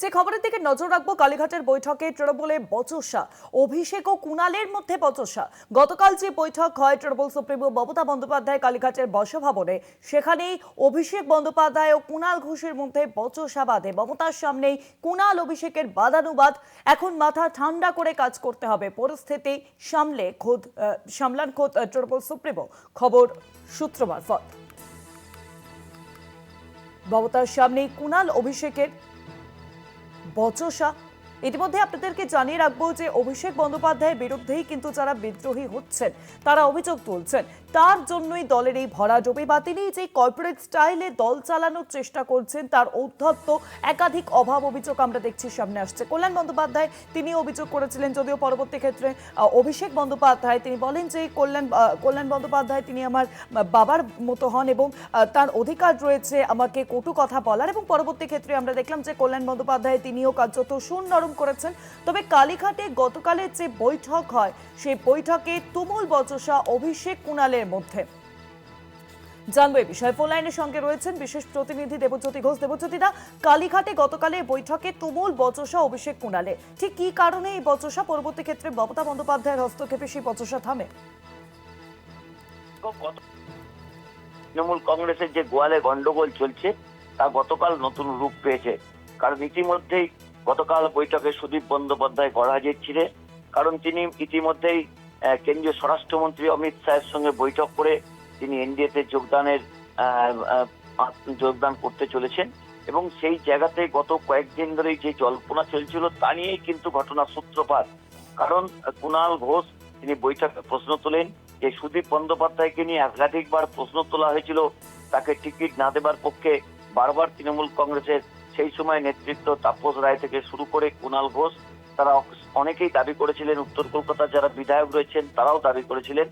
যে খবরের দিকে নজর রাখবো, কালীঘাটের বৈঠকে তৃণমূলে বচসা, অভিষেক ও কুণালের মধ্যে বচসা। গতকাল যে বৈঠক হয় তৃণমূল সুপ্রিমো মমতা বন্দ্যোপাধ্যায় কালীঘাটের বসভবনে, সেখানেই অভিষেক বন্দ্যোপাধ্যায় ও কুণাল ঘোষের মধ্যে বচসা বাঁধে। মমতার সামনেই কুণাল অভিষেকের বাদানুবাদ। এখন মাথা ঠান্ডা করে কাজ করতে হবে, পরিস্থিতি সামলান খোদ তৃণমূল সুপ্রিমো। খবর সূত্র মারফত। মমতার সামনেই কুণাল অভিষেকের বচসা। ইতিমধ্যে আপনাদেরকে জানিয়ে রাখবো যে অভিষেক বন্দ্যোপাধ্যায়ের বিরুদ্ধেই কিন্তু যারা বিদ্রোহী হচ্ছেন, তারা অভিযোগ তুলছেন তার জন্যই দলের এই ভরাডুবি, বা তিনি যে কর্পোরেট স্টাইলে দল চালানোর চেষ্টা করছেন তার ঔদ্ধত্য, একাধিক অভাব অভিযোগ আমরা দেখছি সামনে আসছে। কল্যাণ বন্দ্যোপাধ্যায় তিনি অভিযোগ করেছিলেন, যদিও পরবর্তী ক্ষেত্রে অভিষেক বন্দ্যোপাধ্যায় তিনি বলেন যে কল্যাণ বন্দ্যোপাধ্যায় তিনি আমার বাবার মতো হন এবং তার অধিকার রয়েছে আমাকে কটু কথা বলার। এবং পরবর্তী ক্ষেত্রে আমরা দেখলাম যে কল্যাণ বন্দ্যোপাধ্যায় তিনিও কার্যত সুনরম করেছেন। তবে কালীঘাটে গতকালের যে বৈঠক হয়, সেই বৈঠকে তুমুল বচসা অভিষেক কুণালের মধ্যে। জানবো এই বিষয়ে, ফোন লাইনের সঙ্গে রয়েছেন বিশেষ প্রতিনিধি দেবজ্যোতি ঘোষ। দেবজ্যোতিদা, কালীঘাটে গতকালের বৈঠকে তুমুল বচসা অভিষেক কুণালে, ঠিক কি কারণে এই বচসা? পরবর্তী ক্ষেত্রে মমতা বন্দ্যোপাধ্যায়ের হস্তক্ষেপে সেই বচসা থামে? তৃণমূল কংগ্রেসের যে গোয়ালে গন্ডগোল চলছে তা গতকাল নতুন রূপ পেয়েছে। কারণ ইতিমধ্যেই গতকাল বৈঠকে সুদীপ বন্দ্যোপাধ্যায় গড়হাজির ছিলেন। কারণ তিনি ইতিমধ্যেই কেন্দ্রীয় স্বরাষ্ট্রমন্ত্রী অমিত শাহের সঙ্গে বৈঠক করে তিনি এনডিএতে যোগদান করতে চলেছেন। এবং সেই জায়গাতে গত কয়েকদিন ধরে যে জল্পনা চলছিল তা নিয়েই কিন্তু ঘটনার সূত্রপাত। কারণ কুণাল ঘোষ তিনি বৈঠকে প্রশ্ন তোলেন যে সুদীপ বন্দ্যোপাধ্যায়কে নিয়ে একাধিকবার প্রশ্ন তোলা হয়েছিল তাকে টিকিট না দেবার পক্ষে। বারবার তৃণমূল কংগ্রেসের সেই সময় নেতৃত্ব তাপস রায় থেকে শুরু করে কুণাল ঘোষ তারা অনেকেই দাবি করেছিলেন, উত্তর কলকাতার যারা বিধায়ক রয়েছেন তারাও দাবি করেছিলেন,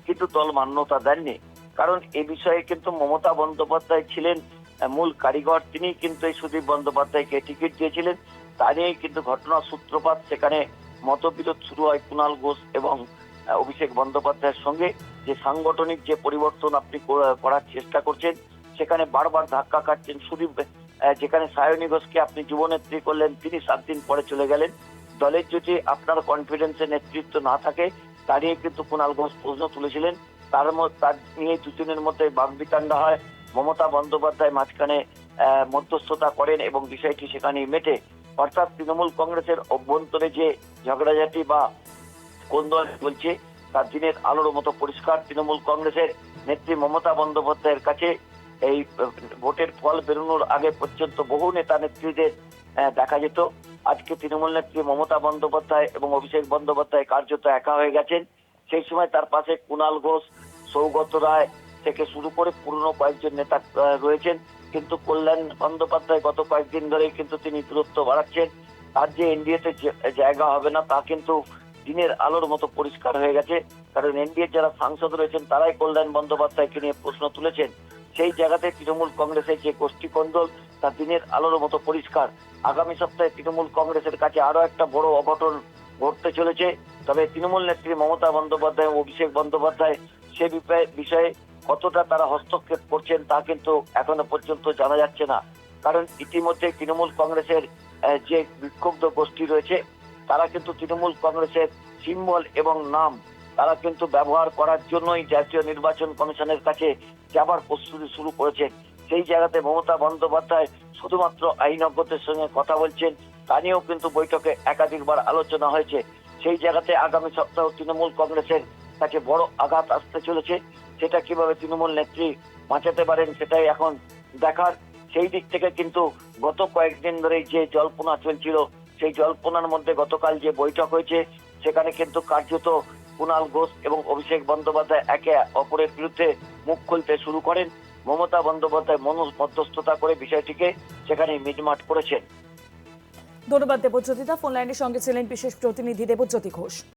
কিন্তু দল মান্যতা দেননি। কারণ এ বিষয়ে কিন্তু মমতা বন্দ্যোপাধ্যায় ছিলেন মূল কারিগর, তিনি কিন্তু এই সুদীপ বন্দ্যোপাধ্যায়কে টিকিট দিয়েছিলেন। তা নিয়েই কিন্তু ঘটনার সূত্রপাত। সেখানে মতবিরোধ শুরু হয় কুণাল ঘোষ এবং অভিষেক বন্দ্যোপাধ্যায়ের সঙ্গে। যে সাংগঠনিক যে পরিবর্তন আপনি করার চেষ্টা করছেন, সেখানে বারবার ধাক্কা খাচ্ছেন সুদীপ। যেখানে সায়নী ঘোষকে আপনি যুবনেত্রী করলেন, তিনি 7 দিন পরে চলে গেলেন। দলের যদি আপনার কনফিডেন্সের নেতৃত্ব না থাকে, তা নিয়ে কিন্তু কুণাল ঘোষ প্রশ্ন তুলেছিলেন। তার নিয়ে দুজনের মধ্যে বাগবিতণ্ডা হয়। মমতা বন্দ্যোপাধ্যায় মাঝখানে মধ্যস্থতা করেন এবং বিষয়টি সেখানেই মেটে। অর্থাৎ তৃণমূল কংগ্রেসের অভ্যন্তরে যে ঝগড়াঝাটি বা কোন দল বলছে তার দিনের আলোর মতো পরিষ্কার। তৃণমূল কংগ্রেসের নেত্রী মমতা বন্দ্যোপাধ্যায়ের কাছে এই ভোটের ফল বেরোনোর আগে পর্যন্ত বহু নেতা নেত্রীদের দেখা যেত। আজকে তৃণমূল নেত্রী মমতা বন্দ্যোপাধ্যায় এবং অভিষেক বন্দ্যোপাধ্যায় কার্যত একা হয়ে গেছেন। সেই সময় তার পাশে কুণাল ঘোষ, সৌগত রায় থেকে শুরু করে পুরনো কয়েকজন নেতা রয়েছেন। কিন্তু কল্যাণ বন্দ্যোপাধ্যায় গত কয়েকদিন ধরেই কিন্তু তিনি দূরত্ব বাড়াচ্ছেন। তার যে এনডিএতে জায়গা হবে না তা কিন্তু দিনের আলোর মতো পরিষ্কার হয়ে গেছে। কারণ এনডিএর যারা সাংসদ রয়েছেন তারাই কল্যাণ বন্দ্যোপাধ্যায়কে নিয়ে প্রশ্ন তুলেছেন। সেই জায়গাতে তৃণমূল কংগ্রেসের যে গোষ্ঠী কন্দল তা দিনের আলোর মতো পরিষ্কার। আগামী সপ্তাহে তৃণমূল কংগ্রেসের কাছে আরো একটা বড় অঘটন ঘটতে চলেছে। তবে তৃণমূল নেত্রী মমতা বন্দ্যোপাধ্যায় ও অভিষেক বন্দ্যোপাধ্যায় সে বিষয়ে কতটা তারা হস্তক্ষেপ করছেন তা কিন্তু এখনো পর্যন্ত জানা যাচ্ছে না। কারণ ইতিমধ্যে তৃণমূল কংগ্রেসের যে বিক্ষুব্ধ গোষ্ঠী রয়েছে তারা কিন্তু তৃণমূল কংগ্রেসের সিম্বল এবং নাম তারা কিন্তু ব্যবহার করার জন্যই জাতীয় নির্বাচন কমিশনের কাছে যাবার প্রস্তুতি শুরু করেছেন। সেই জায়গাতে মমতা বন্দ্যোপাধ্যায় শুধুমাত্র আইনজ্ঞদের সঙ্গে কথা বলছেন, তা নিয়েও কিন্তু বৈঠকে একাধিকবার আলোচনা হয়েছে। সেই জায়গাতে আগামী সপ্তাহ তৃণমূল কংগ্রেসের কাছে বড় আঘাত আসতে চলেছে। সেটা কিভাবে তৃণমূল নেত্রী বাঁচাতে পারেন সেটাই এখন দেখার। সেই দিক থেকে কিন্তু গত কয়েকদিন ধরে যে জল্পনা চলছিল, সেই জল্পনার মধ্যে গতকাল যে বৈঠক হয়েছে সেখানে কিন্তু কার্যত কুণাল ঘোষ এবং অভিষেক বন্দ্যোপাধ্যায় একে অপরের বিরুদ্ধে মুখ খুলতে শুরু করেন। মমতা বন্দ্যোপাধ্যায় মধ্যস্থতা করে বিষয়টিকে সেখানে মিটমাট করেছেন। ধন্যবাদ দেবজ্যোতিদা। ফোন লাইনের সঙ্গে ছিলেন বিশেষ প্রতিনিধি দেবজ্যোতি ঘোষ।